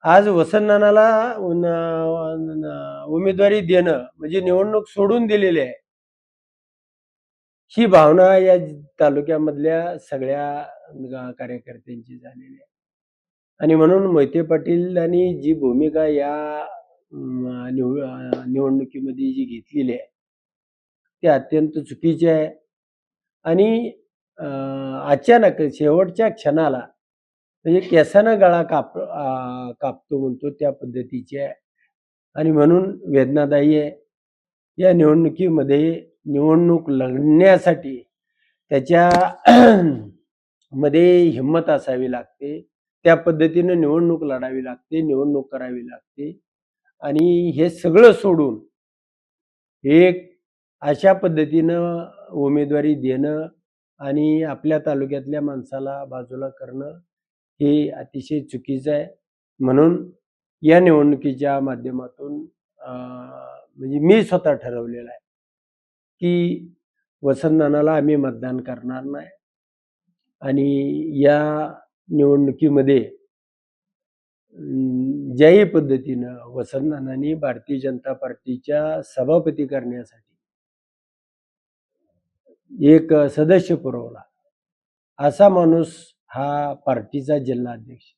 आज वसंतनानाला उमेदवारी देणं म्हणजे निवडणूक सोडून दिलेली आहे, ही भावना या तालुक्यामधल्या सगळ्या कार्यकर्त्यांची झालेली आहे. आणि म्हणून मोहिते पाटीलांनी जी भूमिका या निवडणुकीमध्ये जी घेतलेली आहे ती अत्यंत चुकीची आहे. आणि अचानक शेवटच्या क्षणाला म्हणजे केसानं गळा कापतो म्हणतो त्या पद्धतीची आहे. आणि म्हणून वेदनादायी आहे. या निवडणुकीमध्ये निवडणूक लढण्यासाठी त्याच्या मध्ये हिंमत असावी लागते. त्या पद्धतीनं निवडणूक लढावी लागते, निवडणूक करावी लागते. आणि हे सगळं सोडून एक अशा पद्धतीनं उमेदवारी देणं आणि आपल्या तालुक्यातल्या माणसाला बाजूला करणं हे अतिशय चुकीचं आहे. म्हणून या निवडणुकीच्या माध्यमातून म्हणजे मी स्वतः ठरवलेलं आहे की वसंतनानाला आम्ही मतदान करणार नाही. आणि या निवडणुकीमध्ये ज्याही पद्धतीनं वसंतनानांनी भारतीय जनता पार्टीच्या सभापती करण्यासाठी एक सदस्य पुरवला, असा माणूस हा पार्टीचा जिल्हाध्यक्ष.